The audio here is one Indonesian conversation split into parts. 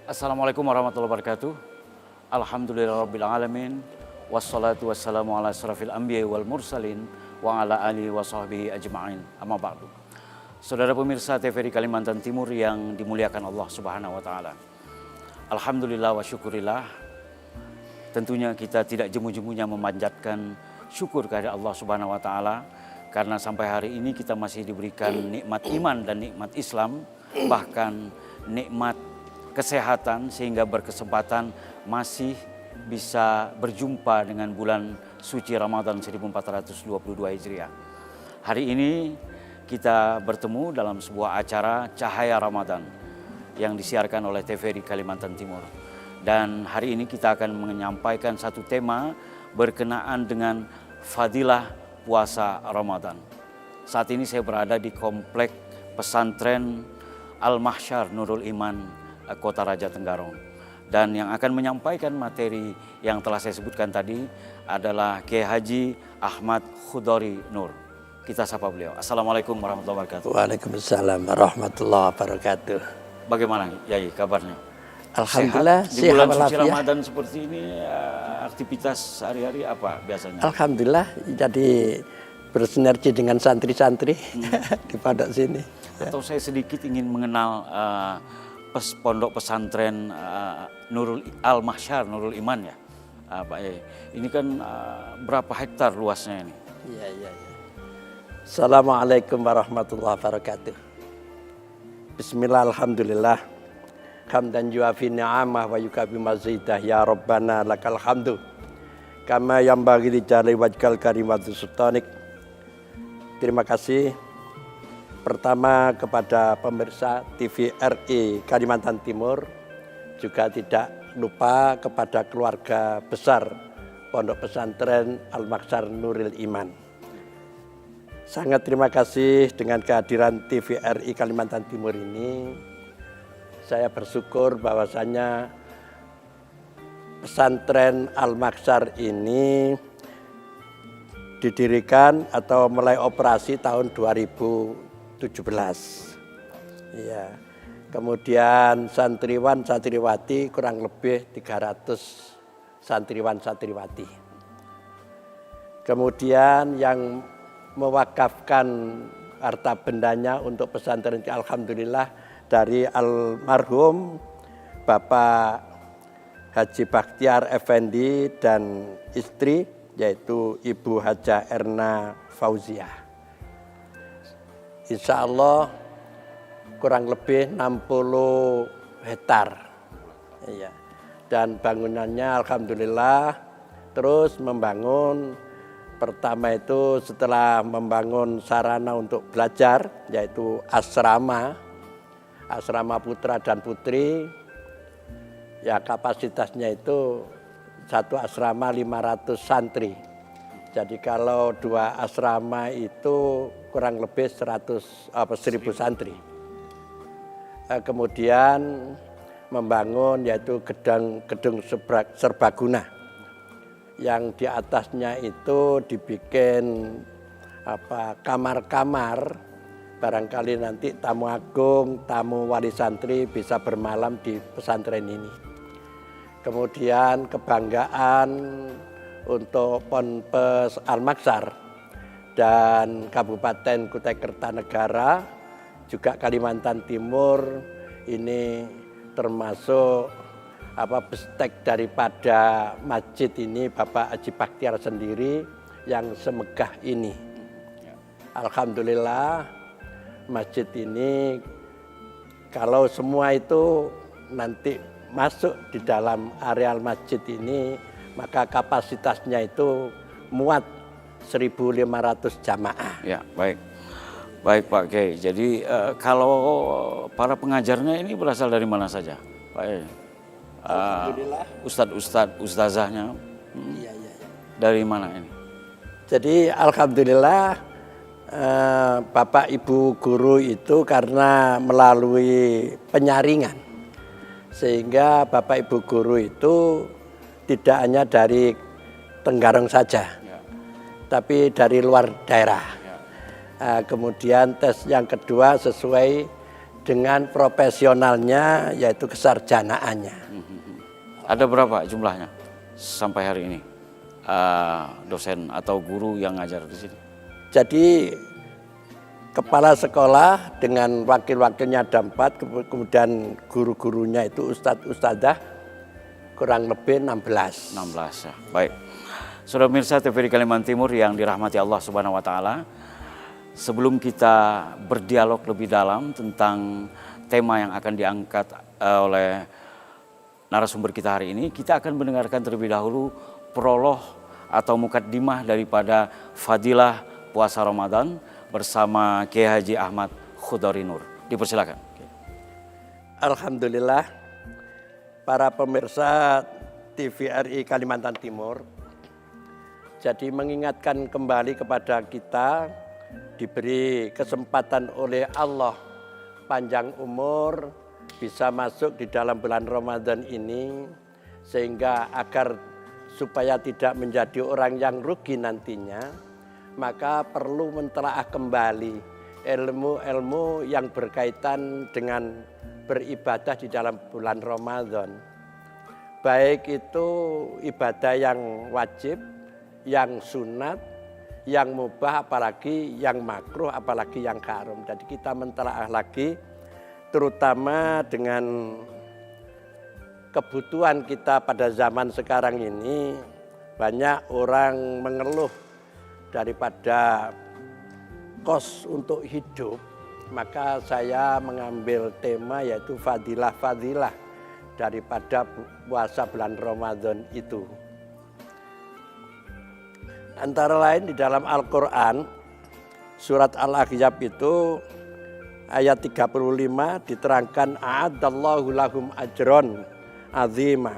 Assalamualaikum warahmatullahi wabarakatuh. Alhamdulillahirrabbilalamin. Wassalatu wassalamu ala asrafil anbiya wal mursalin wa ala alihi wa sahbihi ajma'in. Amma ba'du. Saudara pemirsa TVRI Kalimantan Timur yang dimuliakan Allah Subhanahu wa taala. Alhamdulillah wa syukurillah. Tentunya kita tidak jemu-jemunya memanjatkan syukur kepada Allah Subhanahu wa taala karena sampai hari ini kita masih diberikan nikmat iman dan nikmat Islam, bahkan nikmat kesehatan sehingga berkesempatan masih bisa berjumpa dengan bulan suci Ramadan 1422 Hijriah. Hari ini kita bertemu dalam sebuah acara Cahaya Ramadan yang disiarkan oleh TVRI Kalimantan Timur. Dan hari ini kita akan menyampaikan satu tema berkenaan dengan fadilah puasa Ramadan. Saat ini saya berada di komplek pesantren Al-Mahsyar Nurul Iman, Kota Raja Tenggarong. Dan yang akan menyampaikan materi yang telah saya sebutkan tadi adalah Kiai Haji Ahmad Khudori Nur. Kita sapa beliau. Assalamualaikum warahmatullahi wabarakatuh. Waalaikumsalam warahmatullahi wabarakatuh. Bagaimana Yai kabarnya? Alhamdulillah sehat? Di bulan suci walafiat. Ramadan seperti ini aktivitas sehari-hari apa biasanya? Alhamdulillah jadi bersinergi dengan santri-santri di pondok sini. Atau saya sedikit ingin mengenal pondok pesantren Nurul Al-Mahsyar Nurul Iman ya, Pak Yai. Ini kan berapa hektar luasnya ini? Iya. Assalamualaikum warahmatullahi wabarakatuh. Bismillah, alhamdulillah. Hamdan yuafi ni'amah wa yukabi mazidah. Ya Rabbana lakal hamdu. Kama yang bagi dijali wajkal karimatu sultanik. Terima kasih. Pertama kepada pemirsa TVRI Kalimantan Timur, juga tidak lupa kepada keluarga besar Pondok Pesantren Al-Mahsyar Nurul Iman. Sangat terima kasih dengan kehadiran TVRI Kalimantan Timur ini. Saya bersyukur bahwasanya pesantren Al-Mahsyar ini didirikan atau mulai operasi tahun 2017. Ya. Kemudian santriwan santriwati kurang lebih 300 santriwan santriwati. Kemudian yang mewakafkan harta bendanya untuk pesantren ini alhamdulillah dari almarhum Bapak Haji Bakhtiar Effendi dan istri yaitu Ibu Haja Erna Fauziah. Insya Allah kurang lebih 60 hektar. Iya. Dan bangunannya alhamdulillah terus membangun. Pertama itu setelah membangun sarana untuk belajar yaitu asrama putra dan putri. Ya kapasitasnya itu satu asrama 500 santri. Jadi kalau 2 asrama itu kurang lebih 1000 santri. Kemudian membangun yaitu gedung serbaguna yang di atasnya itu dibikin kamar-kamar, barangkali nanti tamu agung, tamu wali santri bisa bermalam di pesantren ini. Kemudian kebanggaan untuk Ponpes Al-Mahsyar dan Kabupaten Kutai Kertanegara, juga Kalimantan Timur ini termasuk bestek daripada masjid ini Bapak Haji Bakhtiar sendiri yang semegah ini. Alhamdulillah masjid ini kalau semua itu nanti masuk di dalam areal masjid ini maka kapasitasnya itu muat 1.500 jamaah. Ya, baik. Baik Pak Kiai. Jadi kalau para pengajarnya ini berasal dari mana saja, Pak Kiai? Ustazahnya Iya. dari mana ini? Jadi alhamdulillah Bapak Ibu guru itu karena melalui penyaringan sehingga Bapak Ibu guru itu tidak hanya dari Tenggarong saja, tapi dari luar daerah. Kemudian tes yang kedua sesuai dengan profesionalnya yaitu kesarjanaannya. Ada berapa jumlahnya sampai hari ini dosen atau guru yang ngajar di sini? Jadi kepala sekolah dengan wakil-wakilnya ada 4, kemudian guru-gurunya itu ustadz-ustadzah kurang lebih 16. 16 ya. Baik. Saudara pemirsa TVRI Kalimantan Timur yang dirahmati Allah Subhanahu wa taala, sebelum kita berdialog lebih dalam tentang tema yang akan diangkat oleh narasumber kita hari ini, kita akan mendengarkan terlebih dahulu prolog atau mukaddimah daripada Fadilah Puasa Ramadan bersama Kiai Haji Ahmad Khudori Nur. Dipersilakan. Alhamdulillah, para pemirsa TVRI Kalimantan Timur, jadi mengingatkan kembali kepada kita, diberi kesempatan oleh Allah panjang umur, bisa masuk di dalam bulan Ramadan ini, sehingga agar supaya tidak menjadi orang yang rugi nantinya, maka perlu mentelaah kembali ilmu-ilmu yang berkaitan dengan beribadah di dalam bulan Ramadan. Baik itu ibadah yang wajib, yang sunat, yang mubah, apalagi yang makruh, apalagi yang haram. Jadi kita mentelaah lagi, terutama dengan kebutuhan kita pada zaman sekarang ini, banyak orang mengeluh daripada kos untuk hidup. Maka saya mengambil tema yaitu fadilah-fadilah daripada puasa bulan Ramadan itu. Antara lain di dalam Al-Quran, surat Al-Ahzab itu ayat 35 diterangkan a'adallahu lahum ajron azima.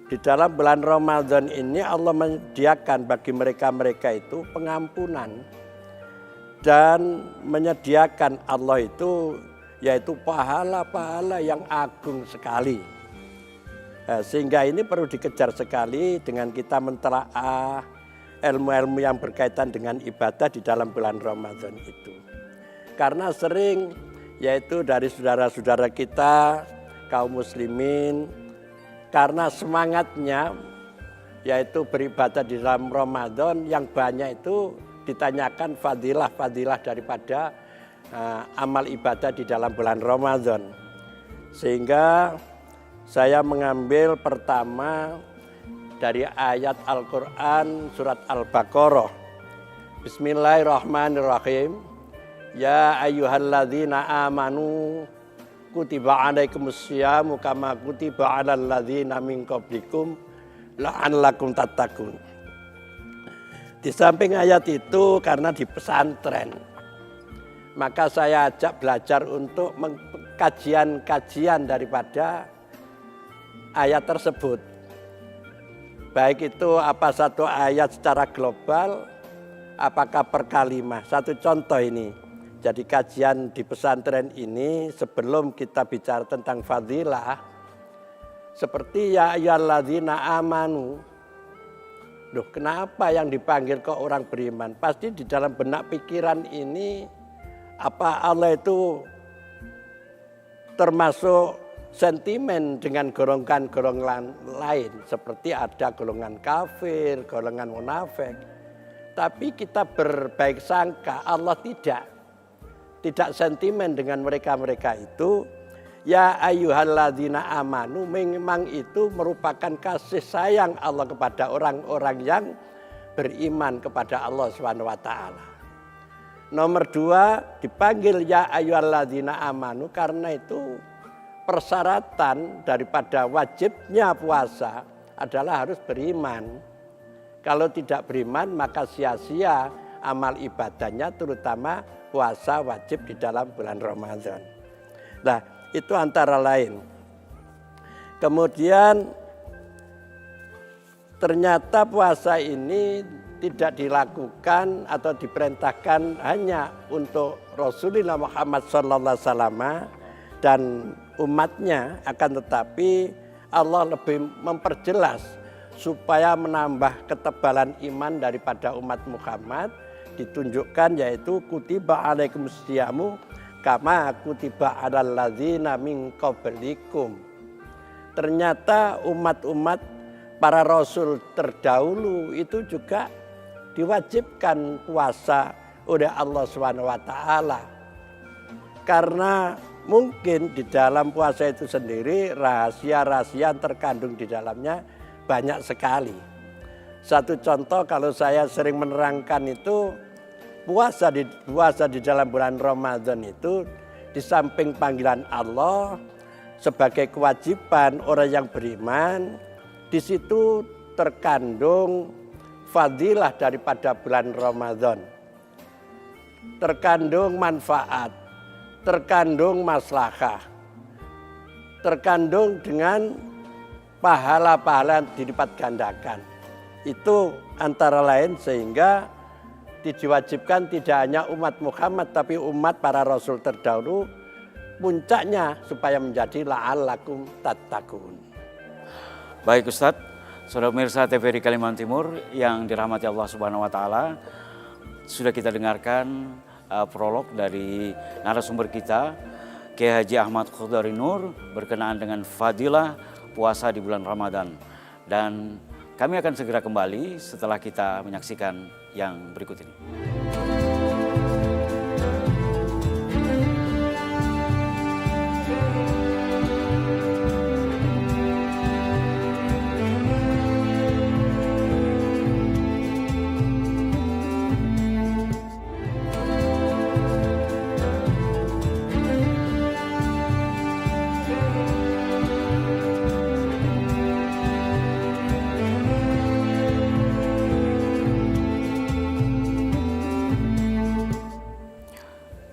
Di dalam bulan Ramadan ini Allah menyediakan bagi mereka-mereka itu pengampunan dan menyediakan Allah itu yaitu pahala-pahala yang agung sekali. Sehingga ini perlu dikejar sekali dengan kita mentelaah ilmu-ilmu yang berkaitan dengan ibadah di dalam bulan Ramadan itu. Karena sering yaitu dari saudara-saudara kita kaum muslimin, karena semangatnya yaitu beribadah di dalam Ramadan yang banyak itu ditanyakan fadilah-fadilah daripada amal ibadah di dalam bulan Ramadan. Sehingga saya mengambil pertama dari ayat Al-Quran surat Al-Baqarah. Bismillahirrahmanirrahim. Ya ayyuhalladzina amanu kutiba alaikumusyamu kama kutiba alal ladzina min qablikum la'allakum tattaqun. Di samping ayat itu karena di pesantren, maka saya ajak belajar untuk kajian-kajian daripada ayat tersebut. Baik itu apa satu ayat secara global, apakah per kalimah. Satu contoh ini. Jadi kajian di pesantren ini sebelum kita bicara tentang fadilah, seperti ya ayyuhalladzina amanu. Loh, kenapa yang dipanggil kok orang beriman? Pasti di dalam benak pikiran ini, apa Allah itu termasuk sentimen dengan golongan-golongan lain. Seperti ada golongan kafir, golongan munafik. Tapi kita berbaik sangka Allah tidak sentimen dengan mereka-mereka itu. Ya ayyuhalladzina amanu, memang itu merupakan kasih sayang Allah kepada orang-orang yang beriman kepada Allah SWT. Nomor 2 dipanggil ya ayyuhalladzina amanu karena itu persyaratan daripada wajibnya puasa adalah harus beriman. Kalau tidak beriman maka sia-sia amal ibadahnya, terutama puasa wajib di dalam bulan Ramadan. Nah, itu antara lain. Kemudian ternyata puasa ini tidak dilakukan atau diperintahkan hanya untuk Rasulullah Muhammad SAW dan umatnya, akan tetapi Allah lebih memperjelas supaya menambah ketebalan iman daripada umat Muhammad, ditunjukkan yaitu kutiba alaikumusyamu kama kutiba 'alal ladzina min qablikum. Ternyata umat-umat para rasul terdahulu itu juga diwajibkan puasa oleh Allah Subhanahu wa taala. Karena mungkin di dalam puasa itu sendiri rahasia-rahasia yang terkandung di dalamnya banyak sekali. Satu contoh kalau saya sering menerangkan itu puasa di dalam bulan Ramadan itu di samping panggilan Allah sebagai kewajiban orang yang beriman, di situ terkandung fadilah daripada bulan Ramadan. Terkandung manfaat, terkandung maslahah, terkandung dengan pahala-pahala yang dilipat gandakan. Itu antara lain sehingga diwajibkan tidak hanya umat Muhammad tapi umat para rasul terdahulu, puncaknya supaya menjadi la'allakum tattaqun. Baik Ustadz, saudara pemirsa TVRI Kalimantan Timur yang dirahmati Allah Subhanahu wa taala, sudah kita dengarkan prolog dari narasumber kita Kiai Haji Ahmad Khodarinur berkenaan dengan fadilah puasa di bulan Ramadan. Dan kami akan segera kembali setelah kita menyaksikan yang berikut ini.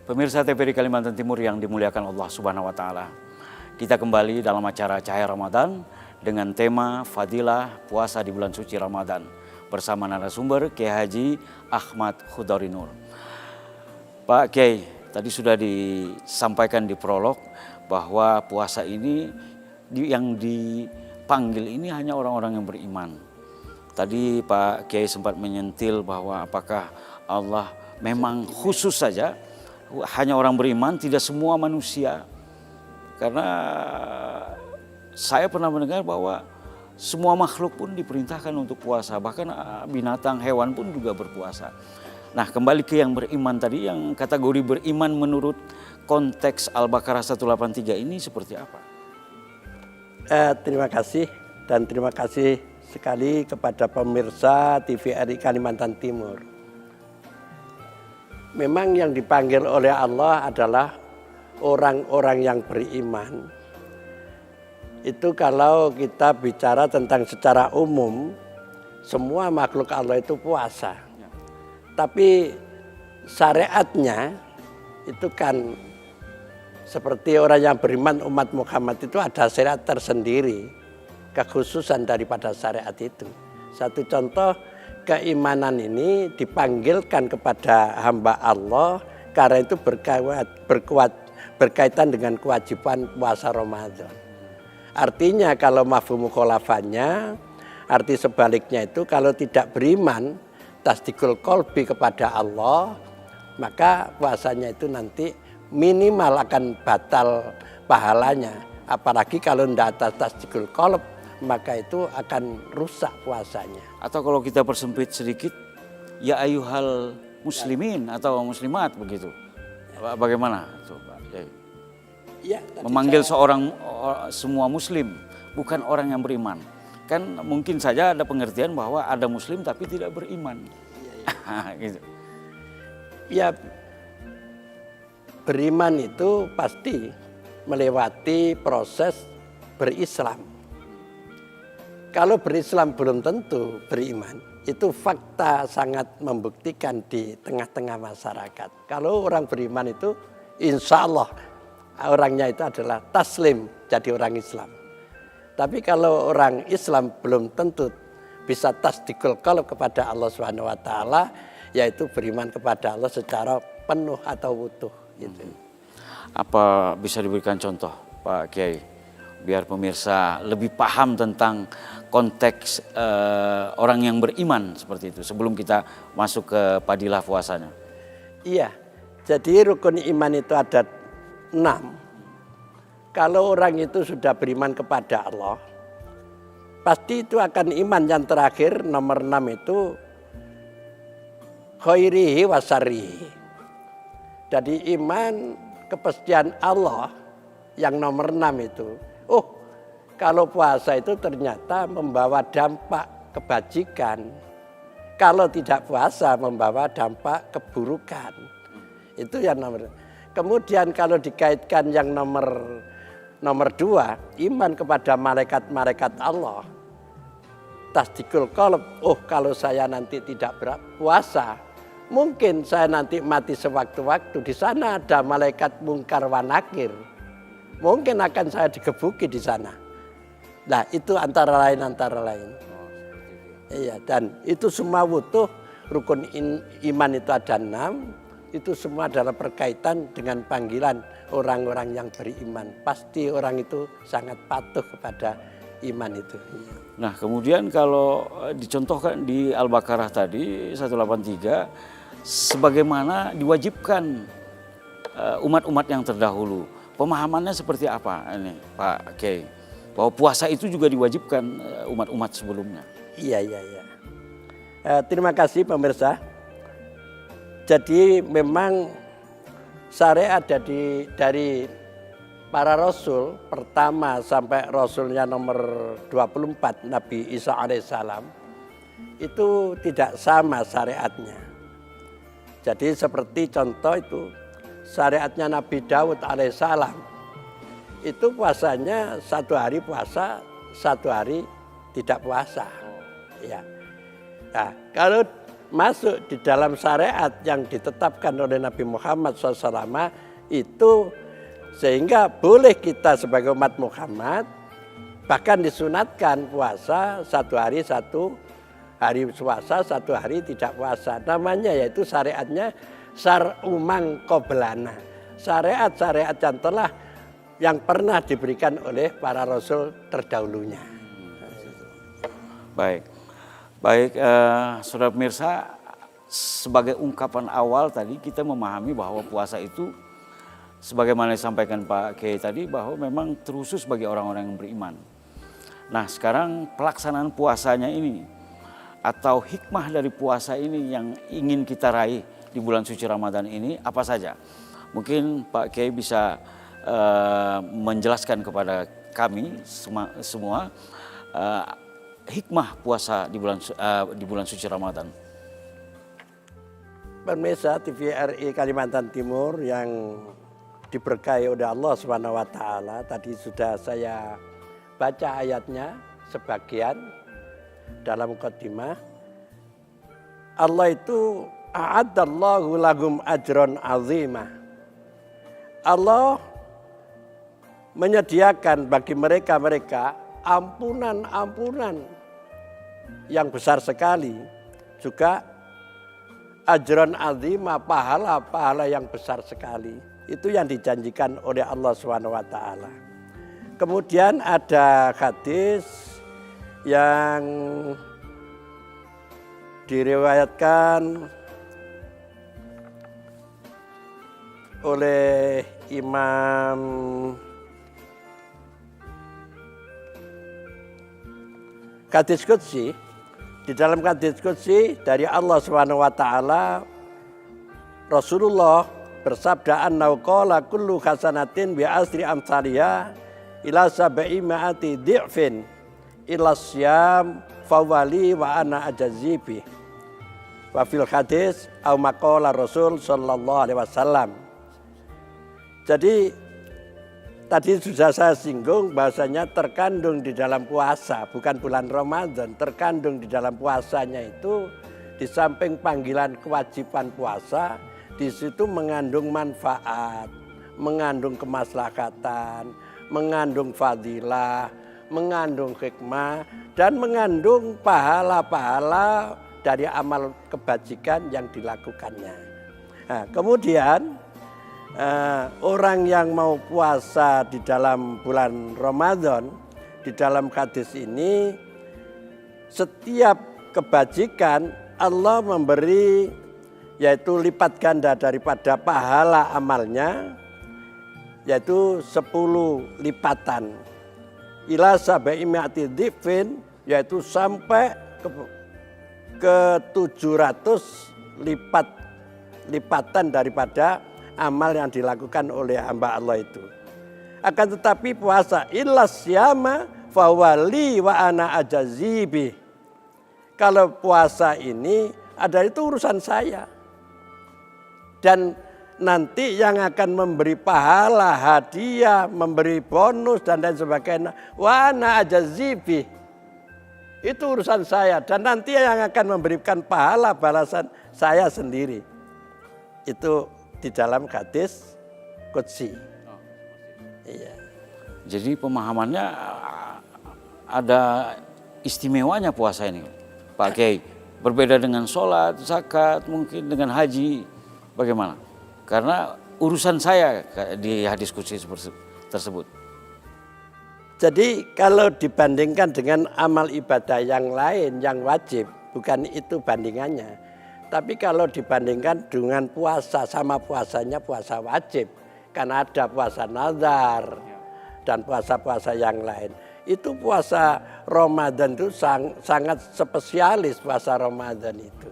Pemirsa TVRI Kalimantan Timur yang dimuliakan Allah Subhanahu wa taala. Kita kembali dalam acara Cahaya Ramadan dengan tema Fadilah Puasa di Bulan Suci Ramadan bersama narasumber Kiai Haji Ahmad Khodarinur. Pak Kiai, tadi sudah disampaikan di prolog bahwa puasa ini yang dipanggil ini hanya orang-orang yang beriman. Tadi Pak Kiai sempat menyentil bahwa apakah Allah memang khusus saja hanya orang beriman, tidak semua manusia. Karena saya pernah mendengar bahwa semua makhluk pun diperintahkan untuk puasa, bahkan binatang, hewan pun juga berpuasa. Nah, kembali ke yang beriman tadi, yang kategori beriman menurut konteks Al-Baqarah 183 ini seperti apa? Terima kasih dan terima kasih sekali kepada pemirsa TVRI Kalimantan Timur. Memang yang dipanggil oleh Allah adalah orang-orang yang beriman. Itu kalau kita bicara tentang secara umum, semua makhluk Allah itu puasa. Tapi syariatnya itu kan seperti orang yang beriman umat Muhammad itu ada syariat tersendiri, kekhususan daripada syariat itu. Satu contoh, keimanan ini dipanggilkan kepada hamba Allah karena itu berkaitan dengan kewajiban puasa Ramadan. Artinya kalau mafhum mukhalafannya, arti sebaliknya itu kalau tidak beriman, tasdikul qalbi kepada Allah, maka puasanya itu nanti minimal akan batal pahalanya. Apalagi kalau tidak atas tasdikul qalb, maka itu akan rusak puasanya. Atau kalau kita persempit sedikit, ya ayyuhal muslimin atau muslimat begitu. Bagaimana itu Pak? Ya, memanggil semua muslim, bukan orang yang beriman. Kan mungkin saja ada pengertian bahwa ada muslim tapi tidak beriman. Gitu. Ya, beriman itu pasti melewati proses berislam. Kalau berislam belum tentu beriman, itu fakta sangat membuktikan di tengah-tengah masyarakat. Kalau orang beriman itu insya Allah orangnya itu adalah taslim, jadi orang Islam. Tapi kalau orang Islam belum tentu bisa tasdikul qalb kepada Allah Subhanahu wa taala, yaitu beriman kepada Allah secara penuh atau utuh gitu. Apa bisa diberikan contoh Pak Kiai biar pemirsa lebih paham tentang konteks orang yang beriman seperti itu sebelum kita masuk ke fadilah puasanya? Iya. Jadi rukun iman itu ada Kalau orang itu sudah beriman kepada Allah, pasti itu akan iman yang terakhir nomor 6 itu khairihi wa syarrihi. Jadi iman kepastian Allah yang nomor 6 itu. Kalau puasa itu ternyata membawa dampak kebajikan. Kalau tidak puasa membawa dampak keburukan. Itu yang nomor. Kemudian kalau dikaitkan yang nomor 2, iman kepada malaikat-malaikat Allah. Tasdikul qalb, kalau saya nanti tidak berpuasa, mungkin saya nanti mati sewaktu-waktu. Di sana ada malaikat mungkar wa nakir. Mungkin akan saya digebuki di sana. Nah, itu antara lain. Iya, dan itu semua butuh rukun iman itu ada 6. Itu semua adalah berkaitan dengan panggilan orang-orang yang beriman. Pasti orang itu sangat patuh kepada iman itu. Nah, kemudian kalau dicontohkan di Al-Baqarah tadi 183, sebagaimana diwajibkan umat-umat yang terdahulu. Pemahamannya seperti apa ini, Pak Kiai? Bahwa puasa itu juga diwajibkan umat-umat sebelumnya. Iya. Terima kasih pemirsa. Jadi memang syariat dari para rasul pertama sampai rasulnya nomor 24 Nabi Isa alaihissalam itu tidak sama syariatnya. Jadi seperti contoh itu syariatnya Nabi Daud alaihissalam. Itu puasanya 1 hari puasa, 1 hari tidak puasa. Ya. Nah, kalau masuk di dalam syariat yang ditetapkan oleh Nabi Muhammad SAW itu sehingga boleh kita sebagai umat Muhammad bahkan disunatkan puasa 1 hari 1 hari puasa, 1 hari tidak puasa. Namanya yaitu syariatnya syar'u man qablana. Syariat-syariat yang pernah diberikan oleh para rasul terdahulunya. Baik, saudara pemirsa, sebagai ungkapan awal tadi kita memahami bahwa puasa itu sebagaimana disampaikan Pak Kiai tadi bahwa memang terkhusus bagi orang-orang yang beriman. Nah, sekarang pelaksanaan puasanya ini atau hikmah dari puasa ini yang ingin kita raih di bulan suci Ramadan ini apa saja? Mungkin Pak Kiai bisa menjelaskan kepada kami semua hikmah puasa di bulan suci Ramadan. Pemirsa TVRI Kalimantan Timur yang diberkahi oleh Allah Subhanahu wa taala, tadi sudah saya baca ayatnya sebagian dalam mukadimah. Allah itu a'addallahu lahum ajron azimah. Allah menyediakan bagi mereka ampunan yang besar sekali, juga ajron azimah, pahala yang besar sekali. Itu yang dijanjikan oleh Allah Subhanahu wa taala. Kemudian ada hadis yang diriwayatkan oleh Imam hadis qudsi. Di dalam hadis qudsi dari Allah Subhanahu wa taala, Rasulullah bersabda annahu qala kullu hasanatin bi asri amsalha ila sab'i ma'ati dhi'fin ila syam fawali wa ana ajazibi. Wa fil hadis au maqala Rasul sallallahu alaihi wasallam. Jadi tadi sudah saya singgung bahasanya terkandung di dalam puasa, bukan bulan Ramadan, terkandung di dalam puasanya itu di samping panggilan kewajiban puasa, di situ mengandung manfaat, mengandung kemaslahatan, mengandung fadilah, mengandung hikmah, dan mengandung pahala-pahala dari amal kebajikan yang dilakukannya. Nah, kemudian orang yang mau puasa di dalam bulan Ramadan, di dalam hadis ini setiap kebajikan Allah memberi yaitu lipat ganda daripada pahala amalnya yaitu 10 lipatan. Ila sabai mi'ati dhifin, yaitu sampai ke 700 lipatan daripada amal yang dilakukan oleh hamba Allah itu. Akan tetapi puasa illa syama fawali wa ana ajazibi. Kalau puasa ini ada itu urusan saya. Dan nanti yang akan memberi pahala, hadiah, memberi bonus dan lain sebagainya. Wa ana ajazibi. Itu urusan saya dan nanti yang akan memberikan pahala balasan saya sendiri. Itu di dalam hadis qudsi. Iya. Jadi pemahamannya ada istimewanya puasa ini, Pak Kiai. Berbeda dengan sholat, zakat, mungkin dengan haji. Bagaimana? Karena urusan saya di hadis qudsi tersebut. Jadi kalau dibandingkan dengan amal ibadah yang lain yang wajib, bukan itu bandingannya. Tapi kalau dibandingkan dengan puasa, sama puasanya puasa wajib. Karena ada puasa nazar dan puasa-puasa yang lain. Itu puasa Ramadan itu sangat spesialis puasa Ramadan itu.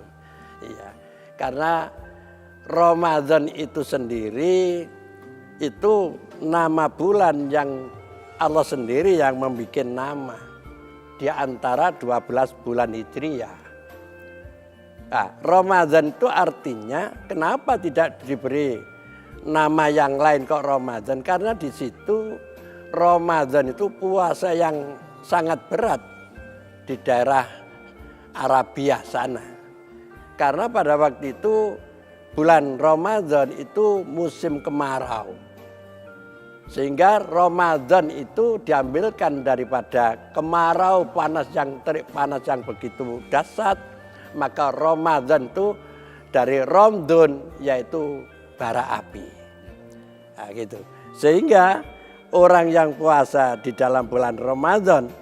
Iya. Karena Ramadan itu sendiri itu nama bulan yang Allah sendiri yang membuat nama di antara 12 bulan Hijriah. Nah, Ramadan itu artinya kenapa tidak diberi nama yang lain kok Ramadan? Karena di situ Ramadan itu puasa yang sangat berat di daerah Arabia sana. Karena pada waktu itu bulan Ramadan itu musim kemarau. Sehingga Ramadan itu diambilkan daripada kemarau panas yang terik panas yang begitu dahsyat, maka Ramadan itu dari Ramadan yaitu bara api. Nah, gitu. Sehingga orang yang puasa di dalam bulan Ramadan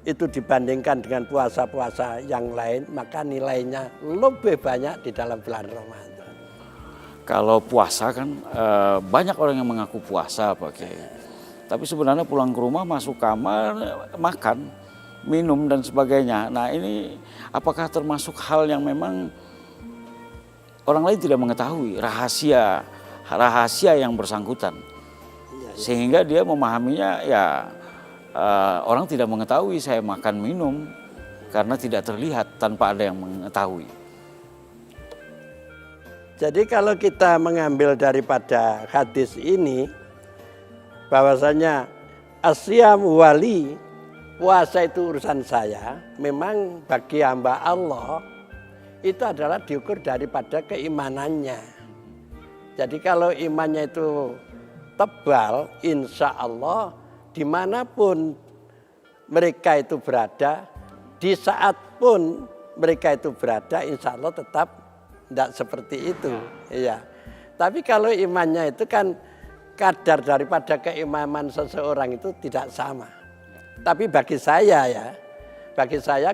itu dibandingkan dengan puasa-puasa yang lain, maka nilainya lebih banyak di dalam bulan Ramadan. Kalau puasa kan banyak orang yang mengaku puasa Pak Kiai. Tapi sebenarnya pulang ke rumah masuk kamar makan, minum dan sebagainya. Nah ini apakah termasuk hal yang memang orang lain tidak mengetahui rahasia yang bersangkutan. Sehingga dia memahaminya ya orang tidak mengetahui saya makan minum karena tidak terlihat tanpa ada yang mengetahui. Jadi kalau kita mengambil daripada hadis ini bahwasanya asyam wali, puasa itu urusan saya, memang bagi hamba Allah itu adalah diukur daripada keimanannya. Jadi kalau imannya itu tebal, insya Allah dimanapun mereka itu berada, di saat pun mereka itu berada, insya Allah tetap tidak seperti itu, iya. Tapi kalau imannya itu kan kadar daripada keimanan seseorang itu tidak sama. Tapi bagi saya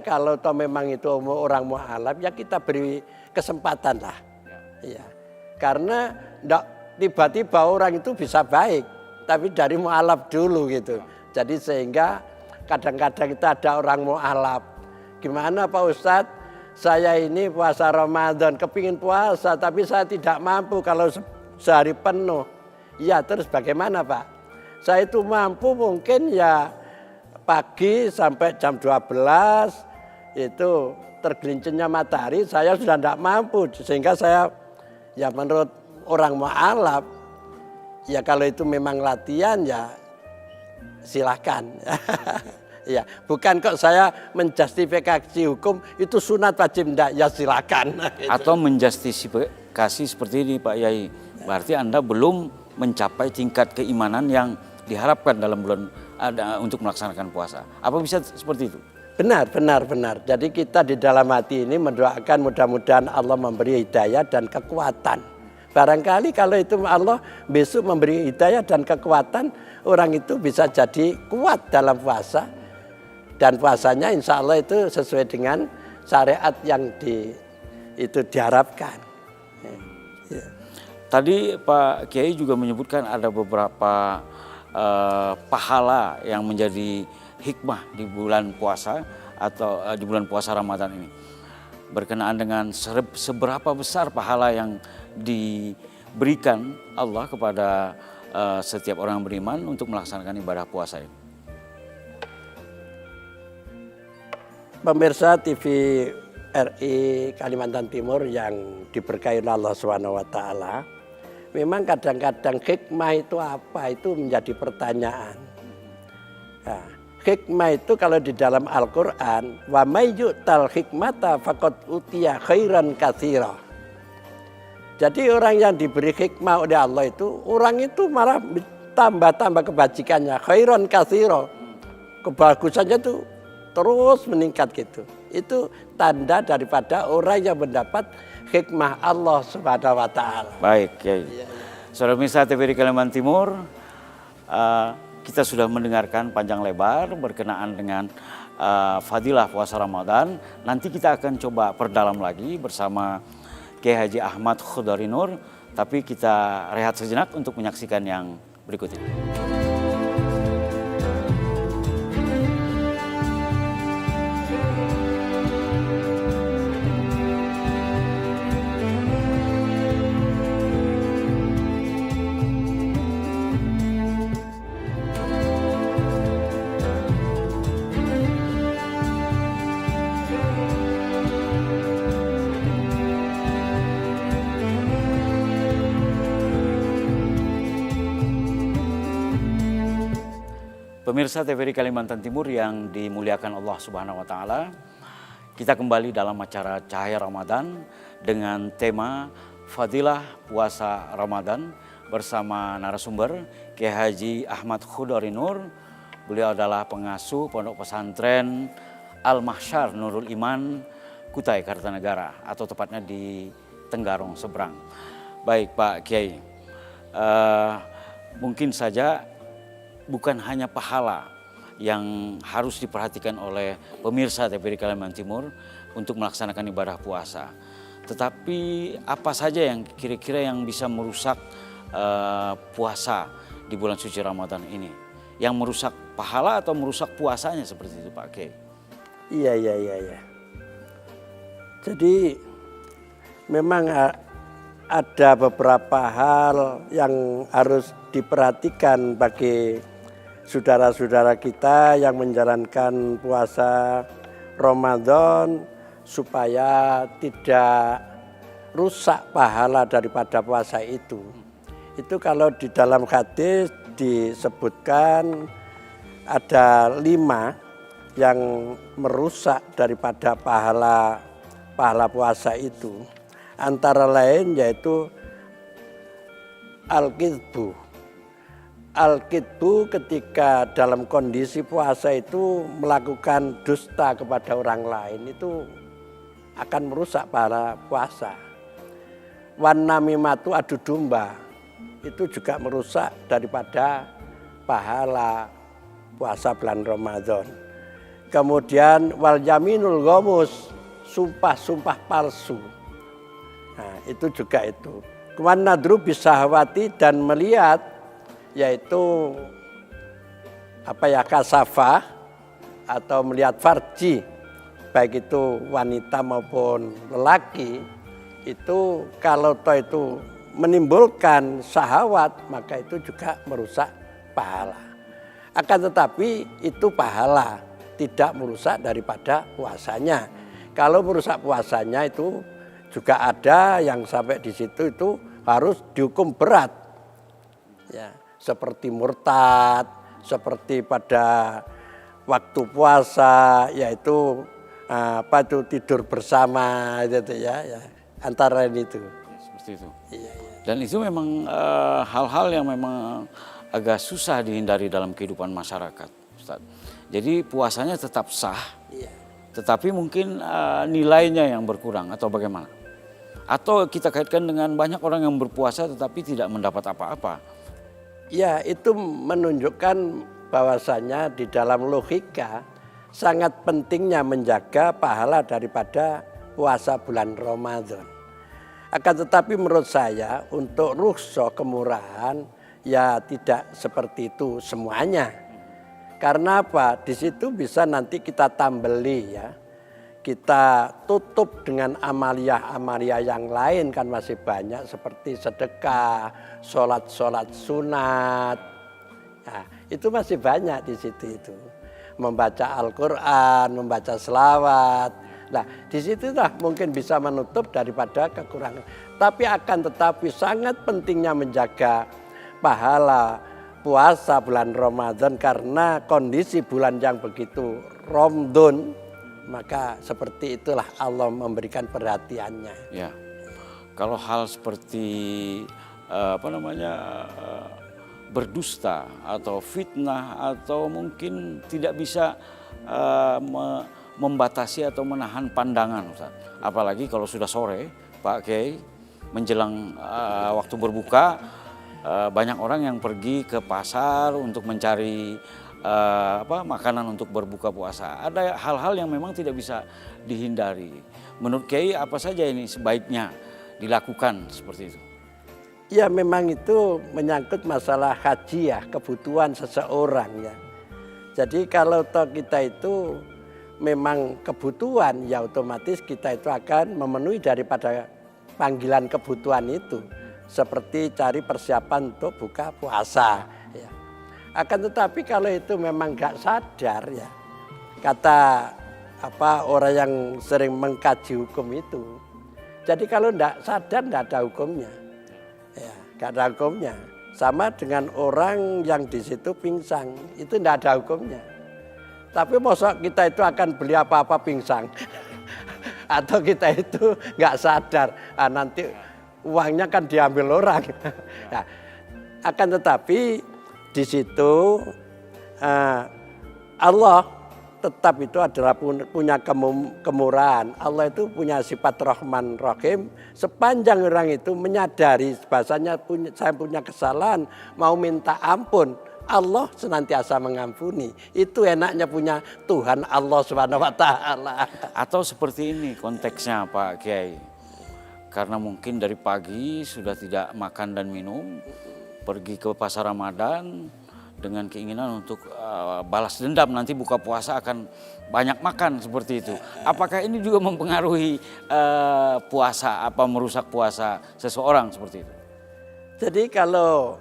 kalau toh memang itu orang mu'alaf ya kita beri kesempatan lah, iya. Karena tidak tiba-tiba orang itu bisa baik, tapi dari mu'alaf dulu gitu. Jadi sehingga kadang-kadang kita ada orang mu'alaf, gimana Pak Ustadz? Saya ini puasa Ramadan, kepingin puasa tapi saya tidak mampu kalau sehari penuh. Ya terus bagaimana Pak? Saya itu mampu mungkin ya pagi sampai jam 12 itu tergelincirnya matahari saya sudah tidak mampu. Sehingga saya ya menurut orang mu'alaf ya kalau itu memang latihan ya silahkan. Ya, bukan kok saya menjustifikasi hukum itu sunat wajib enggak, ya silakan. Atau menjustifikasi seperti ini Pak Yai, berarti Anda belum mencapai tingkat keimanan yang diharapkan dalam bulan untuk melaksanakan puasa. Apa bisa seperti itu? Benar. Jadi kita di dalam hati ini mendoakan mudah-mudahan Allah memberi hidayah dan kekuatan. Barangkali kalau itu Allah besok memberi hidayah dan kekuatan, orang itu bisa jadi kuat dalam puasa. Dan puasanya insya Allah itu sesuai dengan syariat yang itu diharapkan. Ya. Tadi Pak Kiai juga menyebutkan ada beberapa pahala yang menjadi hikmah di bulan puasa atau di bulan puasa Ramadan ini. Berkenaan dengan seberapa besar pahala yang diberikan Allah kepada setiap orang beriman untuk melaksanakan ibadah puasa ini. Pemirsa TV RI Kalimantan Timur yang diberkahi Allah SWT, memang kadang-kadang hikmah itu apa, itu menjadi pertanyaan. Nah, hikmah itu kalau di dalam Al-Quran, wa may yu'tal hikmata faqad utiya khairan katsira. Jadi orang yang diberi hikmah oleh Allah itu, orang itu malah tambah-tambah kebajikannya, khairan katsira. Kebagusannya itu terus meningkat gitu. Itu tanda daripada orang yang mendapat hikmah Allah Subhanahu wa taala. Baik, Kiai. Saudara pemirsa TVRI Kalimantan Timur, kita sudah mendengarkan panjang lebar berkenaan dengan fadilah puasa Ramadan. Nanti kita akan coba perdalam lagi bersama Kiai Haji Ahmad Khodari Nur, tapi kita rehat sejenak untuk menyaksikan yang berikut ini. Pemirsa TVRI Kalimantan Timur yang dimuliakan Allah Subhanahu wa taala, kita kembali dalam acara Cahaya Ramadan dengan tema Fadilah Puasa Ramadan bersama narasumber Kiai Haji Ahmad Khodari Nur. Beliau adalah pengasuh Pondok Pesantren Al-Mahsyar Nurul Iman, Kutai Kartanegara, atau tepatnya di Tenggarong Seberang. Baik Pak Kiai, mungkin saja bukan hanya pahala yang harus diperhatikan oleh pemirsa TVRI Kalimantan Timur untuk melaksanakan ibadah puasa, tetapi apa saja yang kira-kira yang bisa merusak puasa di bulan suci Ramadan ini, yang merusak pahala atau merusak puasanya seperti itu Pak Kiai? Iya. Jadi memang ada beberapa hal yang harus diperhatikan bagi saudara-saudara kita yang menjalankan puasa Ramadan supaya tidak rusak pahala daripada puasa itu. Itu kalau di dalam hadis disebutkan ada 5 yang merusak daripada pahala puasa itu. Antara lain yaitu al-kidbu. Al-kidbu ketika dalam kondisi puasa itu melakukan dusta kepada orang lain, itu akan merusak pahala puasa. Wan namimatu, adu domba, itu juga merusak daripada pahala puasa bulan Ramadan. Kemudian wal yaminul ghamus, sumpah palsu. Nah, itu juga itu. Wan nadru bisahwati, dan melihat yaitu kasafah atau melihat farji, baik itu wanita maupun lelaki, itu kalau itu menimbulkan syahwat maka itu juga merusak pahala. Akan tetapi itu pahala, tidak merusak daripada puasanya. Kalau merusak puasanya itu juga ada yang sampai di situ itu harus dihukum berat. Ya, seperti murtad, seperti pada waktu puasa yaitu tidur bersama gitu ya, antara itu. Seperti itu. Iya. Dan itu memang hal-hal yang memang agak susah dihindari dalam kehidupan masyarakat, Ustaz. Jadi puasanya tetap sah, tetapi mungkin nilainya yang berkurang atau bagaimana? Atau kita kaitkan dengan banyak orang yang berpuasa tetapi tidak mendapat apa-apa. Ya, itu menunjukkan bahwasanya di dalam logika sangat pentingnya menjaga pahala daripada puasa bulan Ramadan. Akan tetapi menurut saya untuk rukhsah kemurahan ya tidak seperti itu semuanya. Karena apa? Di situ bisa nanti kita tambeli ya. Kita tutup dengan amalia-amalia yang lain kan masih banyak seperti sedekah, sholat-sholat sunat. Nah, itu masih banyak di situ itu. Membaca Al-Quran, membaca selawat. Nah, di situlah mungkin bisa menutup daripada kekurangan. Tapi akan tetapi sangat pentingnya menjaga pahala puasa bulan Ramadan karena kondisi bulan yang begitu Ramadan, maka seperti itulah Allah memberikan perhatiannya. Ya, kalau hal seperti berdusta atau fitnah atau mungkin tidak bisa membatasi atau menahan pandangan, Ustaz. Apalagi kalau sudah sore, Pak Kiai, menjelang waktu berbuka, banyak orang yang pergi ke pasar untuk mencari makanan untuk berbuka puasa. Ada hal-hal yang memang tidak bisa dihindari. Menurut Kiai apa saja ini sebaiknya dilakukan seperti itu? Ya memang itu menyangkut masalah haji ya, kebutuhan seseorang ya. Jadi kalau toh kita itu memang kebutuhan ya otomatis kita itu akan memenuhi daripada panggilan kebutuhan itu. Seperti cari persiapan untuk buka puasa ya. Akan tetapi kalau itu memang gak sadar ya, kata orang yang sering mengkaji hukum itu, jadi kalau tidak sadar tidak ada hukumnya, ya, gak ada hukumnya. Sama dengan orang yang di situ pingsan, itu tidak ada hukumnya. Tapi masa kita itu akan beli apa-apa pingsan, atau kita itu nggak sadar, nanti uangnya kan diambil orang. Nah, akan tetapi di situ Allah tetap itu adalah punya kemurahan. Allah itu punya sifat Rahman Rahim. Sepanjang orang itu menyadari bahasanya saya punya kesalahan, mau minta ampun, Allah senantiasa mengampuni. Itu enaknya punya Tuhan Allah Subhanahu wa taala. Atau seperti ini konteksnya Pak Kiai. Karena mungkin dari pagi sudah tidak makan dan minum, pergi ke pasar Ramadan dengan keinginan untuk balas dendam, nanti buka puasa akan banyak makan seperti itu. Apakah ini juga mempengaruhi puasa, merusak puasa seseorang seperti itu? Jadi kalau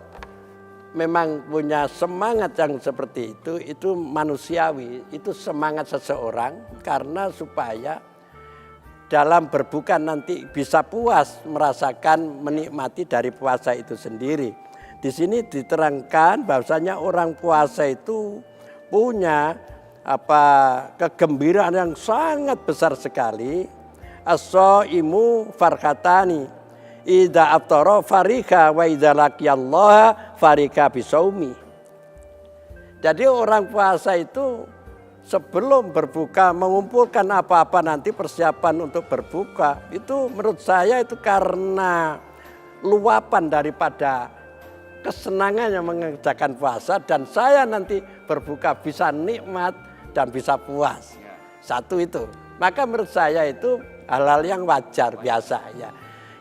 memang punya semangat yang seperti itu manusiawi, itu semangat seseorang karena supaya dalam berbuka nanti bisa puas merasakan menikmati dari puasa itu sendiri. Di sini diterangkan bahwasanya orang puasa itu punya kegembiraan yang sangat besar sekali. As-shaimu farhatani idza aftara farika wa idza laqiyallaha farika bisaumi. Jadi orang puasa itu sebelum berbuka mengumpulkan apa-apa nanti persiapan untuk berbuka, itu menurut saya itu karena luapan daripada kesenangan yang mengerjakan puasa, dan saya nanti berbuka bisa nikmat dan bisa puas. Satu itu. Maka menurut saya itu hal-hal yang wajar biasa ya.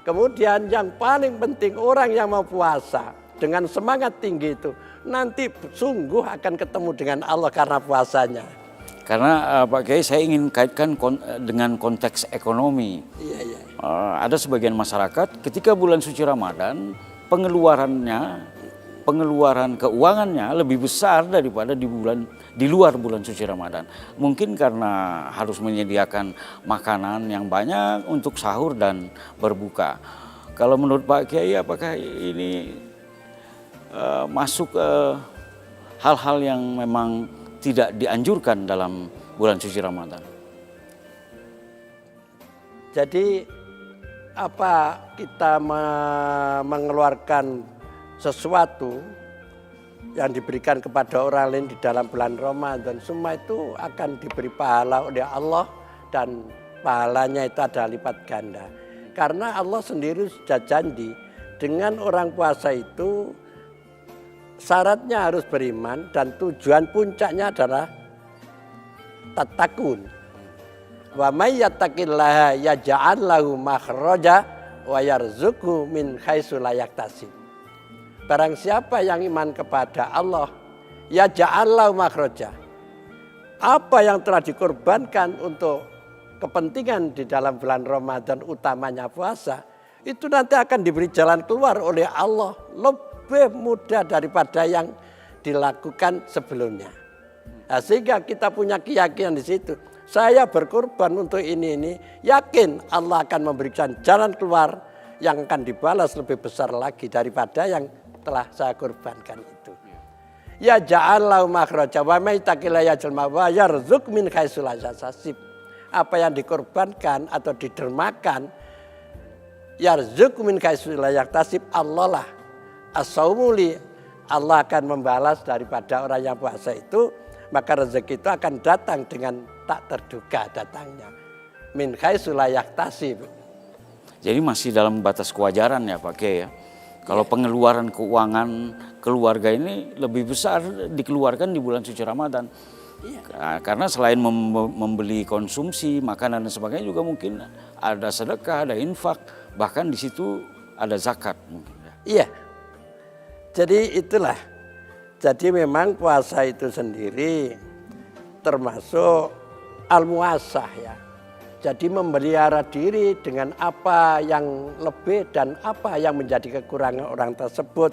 Kemudian yang paling penting orang yang mau puasa dengan semangat tinggi itu nanti sungguh akan ketemu dengan Allah karena puasanya. Karena Pak Kiai saya ingin kaitkan dengan konteks ekonomi. Iya. Ada sebagian masyarakat ketika bulan suci Ramadan pengeluaran keuangannya lebih besar daripada di luar bulan suci Ramadan. Mungkin karena harus menyediakan makanan yang banyak untuk sahur dan berbuka. Kalau menurut Pak Kiai apakah ini masuk hal-hal yang memang tidak dianjurkan dalam bulan suci Ramadan? Jadi kita mengeluarkan sesuatu yang diberikan kepada orang lain di dalam bulan Ramadan, semua itu akan diberi pahala oleh Allah dan pahalanya itu ada lipat ganda. Karena Allah sendiri sudah janji dengan orang puasa itu syaratnya harus beriman dan tujuan puncaknya adalah tattaqun. Wa may yattaqillaha yaj'al lahu makhraja wa yarzuqhu min haitsu la yahtasib. Barang siapa yang iman kepada Allah, ya ja'allahu makhraja. Apa yang telah dikorbankan untuk kepentingan di dalam bulan Ramadan, utamanya puasa, itu nanti akan diberi jalan keluar oleh Allah lebih mudah daripada yang dilakukan sebelumnya. Nah, sehingga kita punya keyakinan di situ. Saya berkorban untuk ini, yakin Allah akan memberikan jalan keluar yang akan dibalas lebih besar lagi daripada yang telah saya korbankan itu. Ya ja'allahu makhraja wa may yattaqillah yaj'al wa yarzuq min haitsu la yahtasib. Apa yang dikorbankan atau didermakan, yarzuq min haitsu la yahtasib, Allah lah as-saumuli, Allah akan membalas daripada orang yang puasa itu, maka rezeki itu akan datang dengan tak terduga datangnya. Min haitsu la yahtasib. Jadi masih dalam batas kewajaran ya Pak Kiai ya. Kalau pengeluaran keuangan keluarga ini lebih besar dikeluarkan di bulan suci Ramadan. Iya. Karena selain membeli konsumsi, makanan dan sebagainya juga mungkin ada sedekah, ada infak, bahkan di situ ada zakat mungkin. Iya. Jadi itulah. Jadi memang puasa itu sendiri termasuk al-muasah ya. Jadi memelihara diri dengan apa yang lebih dan apa yang menjadi kekurangan orang tersebut,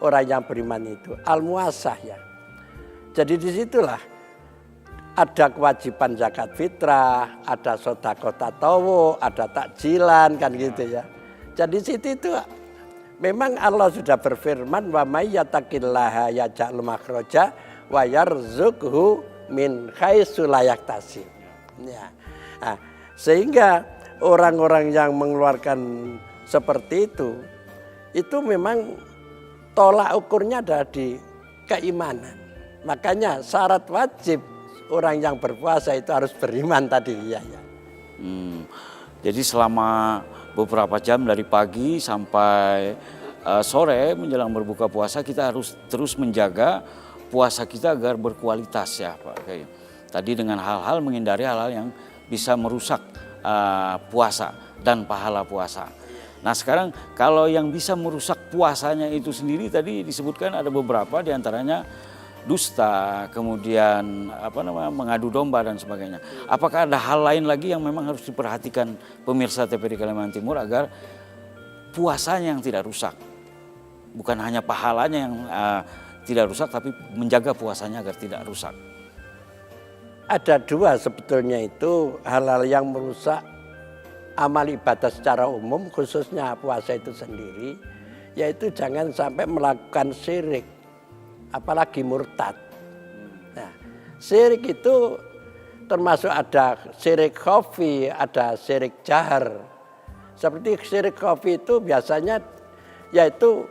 orang yang beriman itu. Al-muasah ya. Jadi disitulah ada kewajiban zakat fitrah, ada sedekah tatawu, ada takjilan kan gitu ya. Jadi situ itu memang Allah sudah berfirman wa may yattaqillaha yaj'al makhraja wa yarzuqhu min haitsu la yahtasib. Ya. Nah, sehingga orang-orang yang mengeluarkan seperti itu memang tolak ukurnya ada di keimanan. Makanya syarat wajib orang yang berpuasa itu harus beriman tadi ya. Jadi selama beberapa jam dari pagi sampai sore menjelang berbuka puasa kita harus terus menjaga puasa kita agar berkualitas ya Pak Kiai. Tadi dengan hal-hal menghindari hal-hal yang bisa merusak puasa dan pahala puasa. Nah sekarang kalau yang bisa merusak puasanya itu sendiri tadi disebutkan ada beberapa diantaranya dusta, kemudian mengadu domba dan sebagainya. Apakah ada hal lain lagi yang memang harus diperhatikan pemirsa TVRI Kalimantan Timur agar puasanya yang tidak rusak? Bukan hanya pahalanya yang tidak rusak, tapi menjaga puasanya agar tidak rusak. Ada dua sebetulnya itu hal-hal yang merusak amal ibadah secara umum, khususnya puasa itu sendiri, yaitu jangan sampai melakukan syirik, apalagi murtad. Nah, syirik itu termasuk ada syirik khafi, ada syirik jahar. Seperti syirik khafi itu biasanya yaitu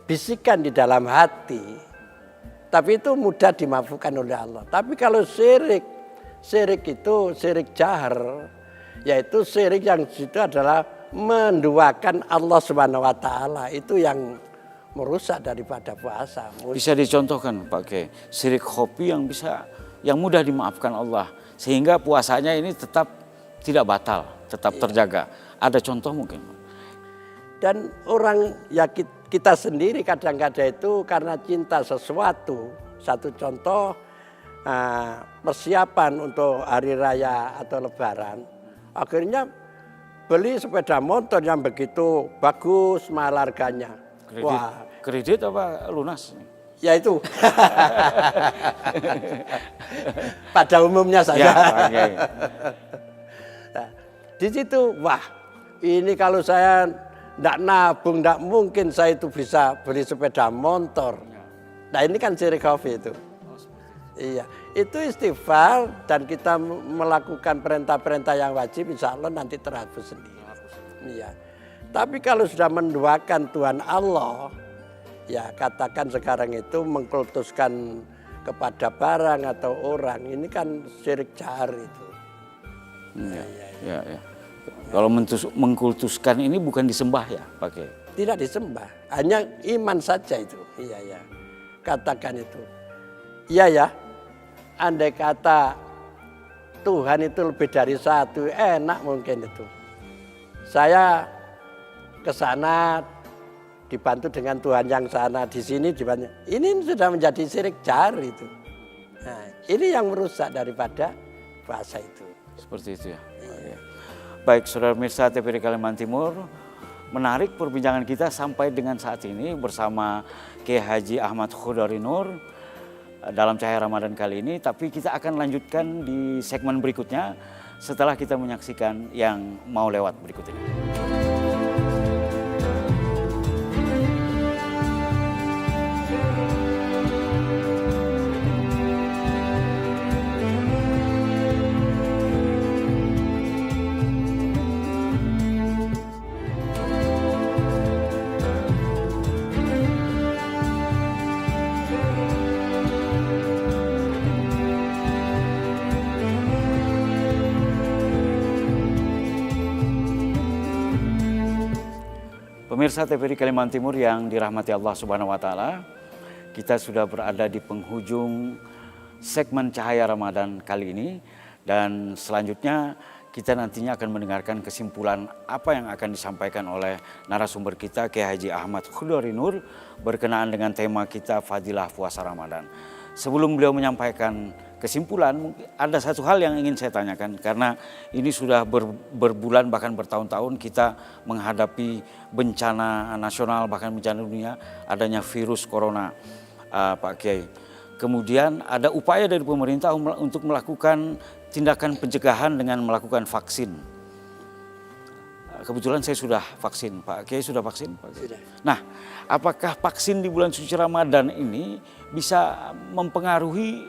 bisikan di dalam hati, tapi itu mudah dimaafkan oleh Allah. Tapi kalau syirik itu syirik jahar, yaitu syirik yang itu adalah menduakan Allah Subhanahu wa taala, itu yang merusak daripada puasa. Bisa dicontohkan Pak Kiai, syirik khafi yang mudah dimaafkan Allah sehingga puasanya ini tetap tidak batal, tetap terjaga. Ada contoh mungkin? Dan orang ya kita sendiri kadang-kadang itu karena cinta sesuatu, satu contoh persiapan untuk hari raya atau lebaran, akhirnya beli sepeda motor yang begitu bagus mahal harganya. Kredit apa lunas? Ya itu. Pada umumnya saja. Ya. Nah, di situ ini kalau saya tidak nabung, tidak mungkin saya itu bisa beli sepeda motor. Nah ini kan syirik khafi itu. Iya, itu istighfar dan kita melakukan perintah-perintah yang wajib, insya Allah nanti terhapus sendiri. Iya. Tapi kalau sudah menduakan Tuhan Allah, ya katakan sekarang itu mengkultuskan kepada barang atau orang, ini kan syirik jahar itu. Ya. Kalau mengkultuskan ini bukan disembah ya, Pak Kiai? Tidak disembah, hanya iman saja itu. Iya. Katakan itu. Iya ya. Andai kata Tuhan itu lebih dari satu, enak mungkin itu. Saya ke sana dibantu dengan Tuhan yang sana, di sini dibantu. Ini sudah menjadi syirik jar itu. Nah, ini yang merusak daripada puasa itu. Seperti itu ya. Iya. Baik, saudara pemirsa TVRI Kalimantan Timur, menarik perbincangan kita sampai dengan saat ini bersama Kiai Haji Ahmad Khodari Nur dalam Cahaya Ramadan kali ini. Tapi kita akan lanjutkan di segmen berikutnya setelah kita menyaksikan yang mau lewat berikut ini. Pemirsa TVRI Kalimantan Timur yang dirahmati Allah Subhanahu wa taala, kita sudah berada di penghujung segmen Cahaya Ramadan kali ini dan selanjutnya kita nantinya akan mendengarkan kesimpulan apa yang akan disampaikan oleh narasumber kita Kiai Haji Ahmad Khodari Nur berkenaan dengan tema kita Fadilah Puasa Ramadan. Sebelum beliau menyampaikan kesimpulan, ada satu hal yang ingin saya tanyakan karena ini sudah berbulan bahkan bertahun-tahun kita menghadapi bencana nasional bahkan bencana dunia, adanya virus corona, Pak Kiai. Kemudian ada upaya dari pemerintah untuk melakukan tindakan pencegahan dengan melakukan vaksin. Kebetulan saya sudah vaksin, Pak Kiai sudah vaksin? Pak Kiai. Sudah. Nah, apakah vaksin di bulan suci Ramadan ini bisa mempengaruhi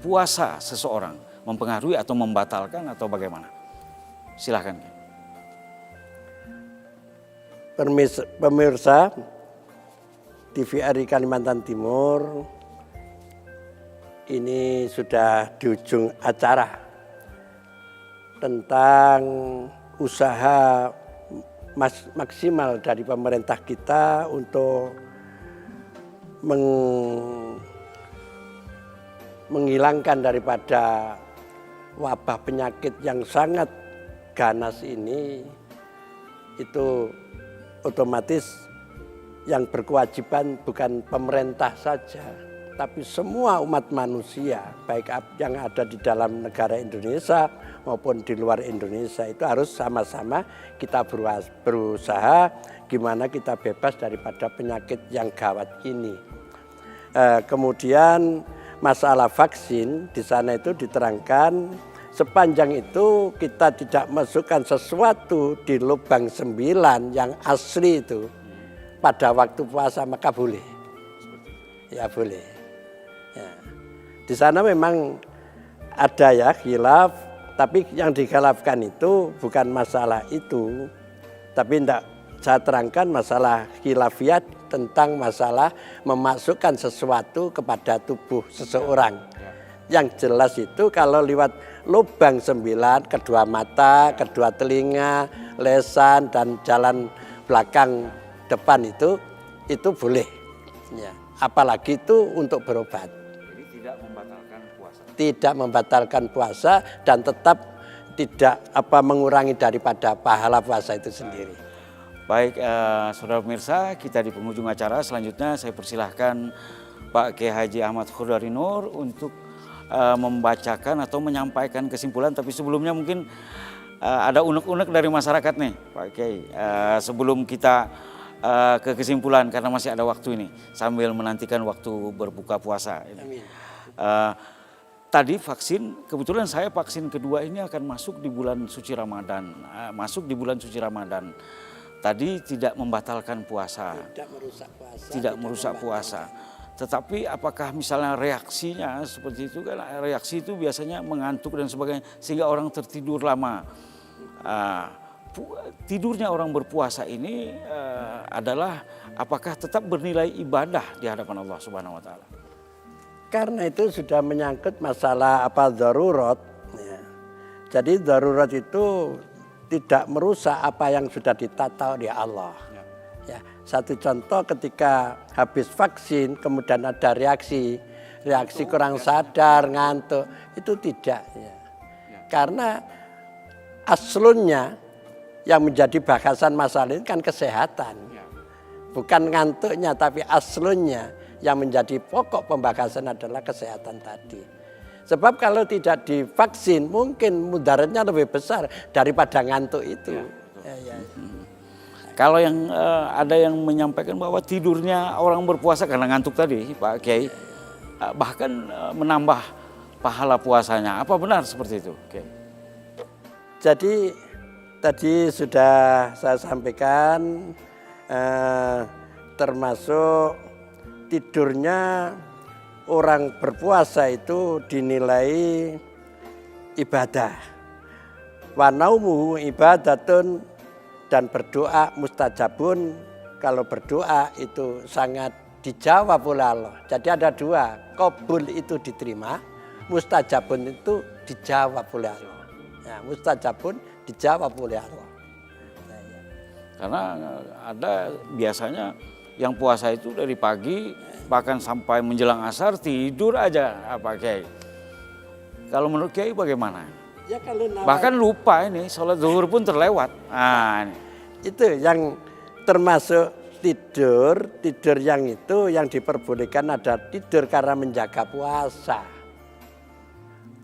puasa seseorang, mempengaruhi atau membatalkan atau bagaimana? Silahkan. Pemirsa TVRI Kalimantan Timur, ini sudah di ujung acara tentang usaha maksimal dari pemerintah kita untuk menghilangkan daripada wabah penyakit yang sangat ganas ini. Itu otomatis yang berkewajiban bukan pemerintah saja, tapi semua umat manusia, baik yang ada di dalam negara Indonesia maupun di luar Indonesia, itu harus sama-sama kita berusaha gimana kita bebas daripada penyakit yang gawat ini. Kemudian masalah vaksin di sana itu diterangkan sepanjang itu kita tidak masukkan sesuatu di lubang 9 yang asli itu pada waktu puasa maka boleh. Ya boleh. Ya. Di sana memang ada ya khilaf, tapi yang dikhilafkan itu bukan masalah itu, tapi tidak saya terangkan masalah khilafiyat tentang masalah memasukkan sesuatu kepada tubuh seseorang. Yang jelas itu kalau lewat lubang 9, kedua mata, kedua telinga, lesan dan jalan belakang depan itu boleh. Ya. Apalagi itu untuk berobat. Jadi tidak membatalkan puasa. Tidak membatalkan puasa dan tetap tidak mengurangi daripada pahala puasa itu sendiri. Baik, saudara pemirsa, kita di penghujung acara. Selanjutnya saya persilahkan Pak Kiai Haji Ahmad Khodari Nur untuk membacakan atau menyampaikan kesimpulan. Tapi sebelumnya mungkin ada unek-unek dari masyarakat nih Pak Kiai. Sebelum kita ke kesimpulan karena masih ada waktu ini sambil menantikan waktu berbuka puasa. Amin. Tadi vaksin, kebetulan saya vaksin kedua ini akan masuk di bulan suci Ramadan. Masuk di bulan suci Ramadan. Tadi tidak membatalkan puasa. Tidak merusak puasa. Tidak merusak puasa. Tetapi apakah misalnya reaksinya seperti itu kan, reaksi itu biasanya mengantuk dan sebagainya sehingga orang tertidur lama. Tidurnya orang berpuasa ini adalah apakah tetap bernilai ibadah di hadapan Allah Subhanahu wa taala? Karena itu sudah menyangkut masalah darurat. Ya. Jadi darurat itu tidak merusak apa yang sudah ditata oleh Allah. Ya, satu contoh ketika habis vaksin kemudian ada reaksi kurang sadar, ngantuk, itu tidak. Ya. Karena aslunnya yang menjadi bahasan masalah ini kan kesehatan. Bukan ngantuknya tapi aslunya yang menjadi pokok pembahasan adalah kesehatan tadi. Sebab kalau tidak divaksin mungkin mudaratnya lebih besar daripada ngantuk itu. Ya. Kalau yang ada yang menyampaikan bahwa tidurnya orang berpuasa karena ngantuk tadi, Pak Kiai, bahkan menambah pahala puasanya. Apa benar seperti itu, Kiai? Jadi tadi sudah saya sampaikan termasuk tidurnya orang berpuasa itu dinilai ibadah. Wa naumuhu ibadatun, dan berdoa mustajabun. Kalau berdoa itu sangat dijawab oleh Allah. Jadi ada dua, qabul itu diterima, mustajabun itu dijawab oleh Allah. Ya, mustajabun dijawab oleh Allah. Karena ada biasanya yang puasa itu dari pagi bahkan sampai menjelang asar tidur aja, Pak Kiai. Kalau menurut Kiai bagaimana? Ya, kalau bahkan lupa ini sholat zuhur pun terlewat. Ini. Itu yang termasuk tidur yang itu yang diperbolehkan ada tidur karena menjaga puasa.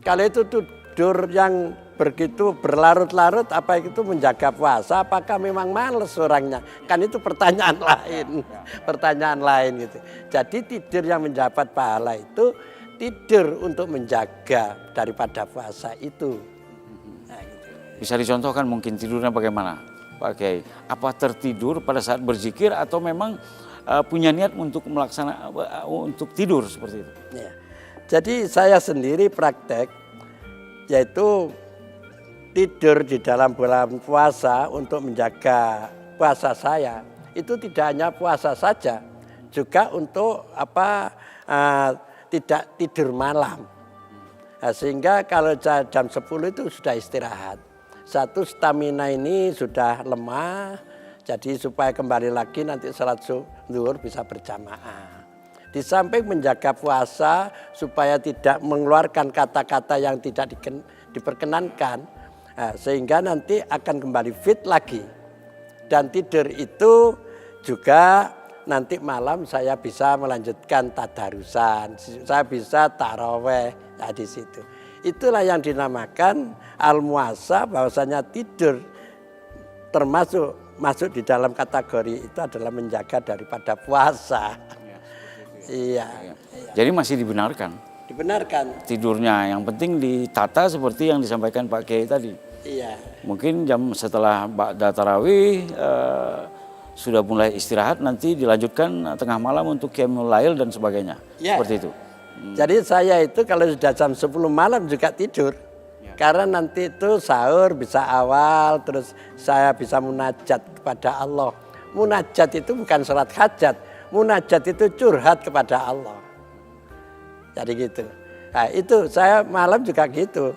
Kalau itu tidur yang begitu berlarut-larut, apa itu menjaga puasa, apakah memang males orangnya? Kan itu pertanyaan lain, pertanyaan lain gitu. Jadi tidur yang mendapat pahala itu tidur untuk menjaga daripada puasa itu. Nah, gitu. Bisa dicontohkan mungkin tidurnya bagaimana, Pak Kiai? Apa tertidur pada saat berzikir atau memang punya niat untuk untuk tidur seperti itu? Ya. Jadi saya sendiri praktek, yaitu tidur di dalam bulan puasa untuk menjaga puasa saya. Itu tidak hanya puasa saja, juga untuk tidak tidur malam. Nah, sehingga kalau jam 10 itu sudah istirahat. Satu, stamina ini sudah lemah, jadi supaya kembali lagi nanti salat zuhur bisa berjamaah. Di samping menjaga puasa supaya tidak mengeluarkan kata-kata yang tidak diperkenankan, sehingga nanti akan kembali fit lagi. Dan tidur itu juga nanti malam saya bisa melanjutkan tadarusan, saya bisa taraweh di situ. Itulah yang dinamakan al-muasa, bahwasanya tidur masuk di dalam kategori itu adalah menjaga daripada puasa. Iya. Jadi masih dibenarkan? Dibenarkan. Tidurnya, yang penting ditata seperti yang disampaikan Pak Kiai tadi. Iya. Mungkin jam setelah ba'da tarawih sudah mulai istirahat, nanti dilanjutkan tengah malam untuk qiyamul lail dan sebagainya. Ya. Seperti itu. Jadi saya itu kalau sudah jam 10 malam juga tidur. Ya. Karena nanti itu sahur bisa awal, terus saya bisa munajat kepada Allah. Munajat itu bukan salat hajat. Munajat itu curhat kepada Allah. Jadi gitu. Nah, itu saya malam juga gitu.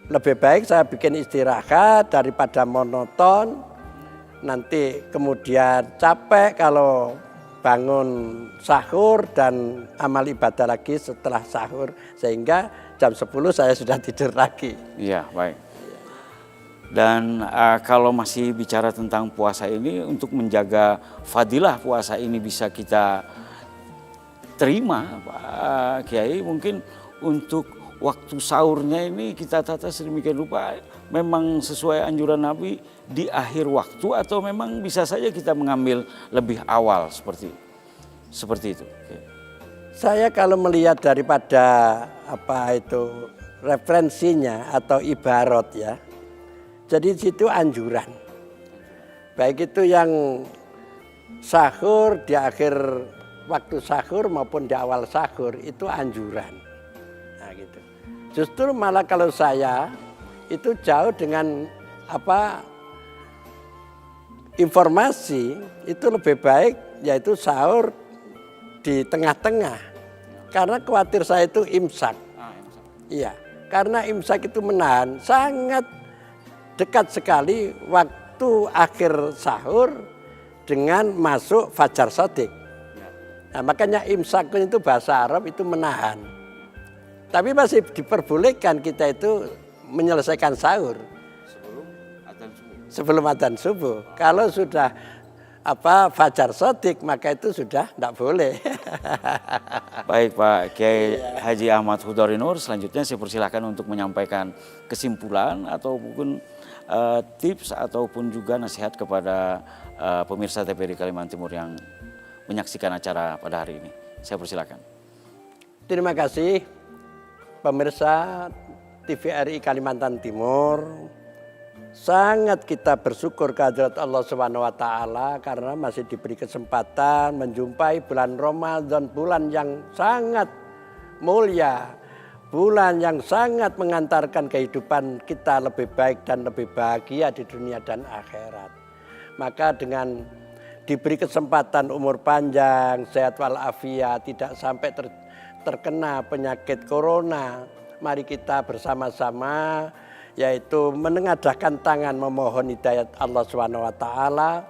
Lebih baik saya bikin istirahat daripada monoton. Nanti kemudian capek kalau bangun sahur dan amal ibadah lagi setelah sahur. Sehingga jam 10 saya sudah tidur lagi. Iya, baik. Dan kalau masih bicara tentang puasa ini, untuk menjaga fadilah puasa ini bisa kita terima, Pak Kiai, mungkin untuk waktu sahurnya ini kita tata sedemikian rupa, memang sesuai anjuran Nabi di akhir waktu atau memang bisa saja kita mengambil lebih awal seperti itu. Saya kalau melihat daripada referensinya atau ibarat ya. Jadi di situ anjuran. Baik itu yang sahur di akhir waktu sahur maupun di awal sahur itu anjuran. Nah, gitu. Justru malah kalau saya itu jauh dengan informasi itu lebih baik yaitu sahur di tengah-tengah. Karena khawatir saya itu imsak. Iya, karena imsak itu menahan sangat dekat sekali waktu akhir sahur dengan masuk fajar shadiq. Nah, makanya imsak itu bahasa Arab itu menahan. Tapi masih diperbolehkan kita itu menyelesaikan sahur sebelum adzan subuh. Kalau sudah fajar sodik maka itu sudah tidak boleh. Baik Pak Kiai Haji Ahmad Hudari Nur, selanjutnya saya persilahkan untuk menyampaikan kesimpulan ataupun tips ataupun juga nasihat kepada pemirsa TVRI Kalimantan Timur yang menyaksikan acara pada hari ini. Saya persilahkan. Terima kasih pemirsa TVRI Kalimantan Timur. Sangat kita bersyukur kehadirat Allah Subhanahu wa taala karena masih diberi kesempatan menjumpai bulan Ramadan, bulan yang sangat mulia, bulan yang sangat mengantarkan kehidupan kita lebih baik dan lebih bahagia di dunia dan akhirat. Maka dengan diberi kesempatan umur panjang, sehat walafiat, tidak sampai terkena penyakit corona, mari kita bersama-sama yaitu menengadahkan tangan memohon hidayat Allah Subhanahu wa taala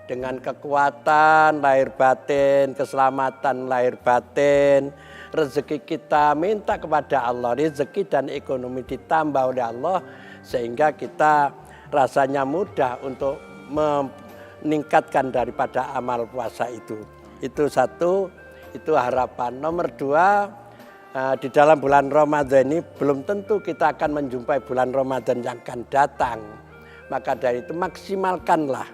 dengan kekuatan lahir batin, keselamatan lahir batin, rezeki kita minta kepada Allah, rezeki dan ekonomi ditambah oleh Allah sehingga kita rasanya mudah untuk meningkatkan daripada amal puasa itu. Itu satu, itu harapan. Nomor dua, di dalam bulan Ramadan ini belum tentu kita akan menjumpai bulan Ramadan yang akan datang. Maka dari itu maksimalkanlah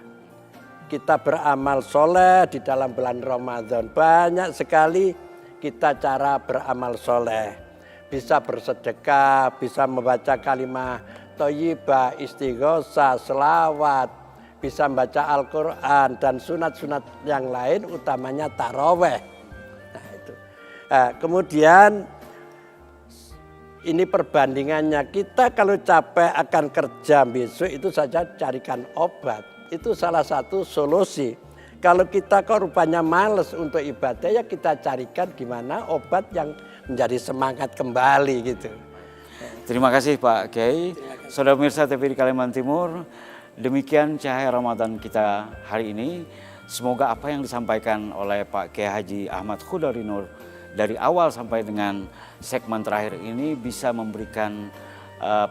kita beramal soleh di dalam bulan Ramadan. Banyak sekali kita cara beramal soleh. Bisa bersedekah, bisa membaca kalimah thayyibah, istighosah, selawat, bisa membaca Al-Quran dan sunat-sunat yang lain utamanya taraweh. Nah itu. Kemudian ini perbandingannya, kita kalau capek akan kerja besok itu saja carikan obat. Itu salah satu solusi. Kalau kita kok rupanya males untuk ibadah ya kita carikan gimana obat yang menjadi semangat kembali gitu. Terima kasih Pak Kiai. Saudara pemirsa TVRI Kalimantan Timur, demikian cahaya Ramadan kita hari ini. Semoga apa yang disampaikan oleh Pak Kiai Haji Ahmad Hudari Nur dari awal sampai dengan segmen terakhir ini bisa memberikan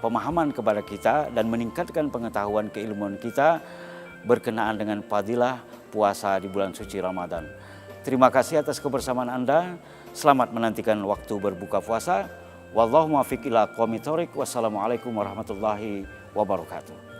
pemahaman kepada kita dan meningkatkan pengetahuan keilmuan kita berkenaan dengan fadilah puasa di bulan suci Ramadan. Terima kasih atas kebersamaan Anda. Selamat menantikan waktu berbuka puasa. Wallahu muwaffiq ila aqwamit thoriq. Wassalamualaikum warahmatullahi wabarakatuh.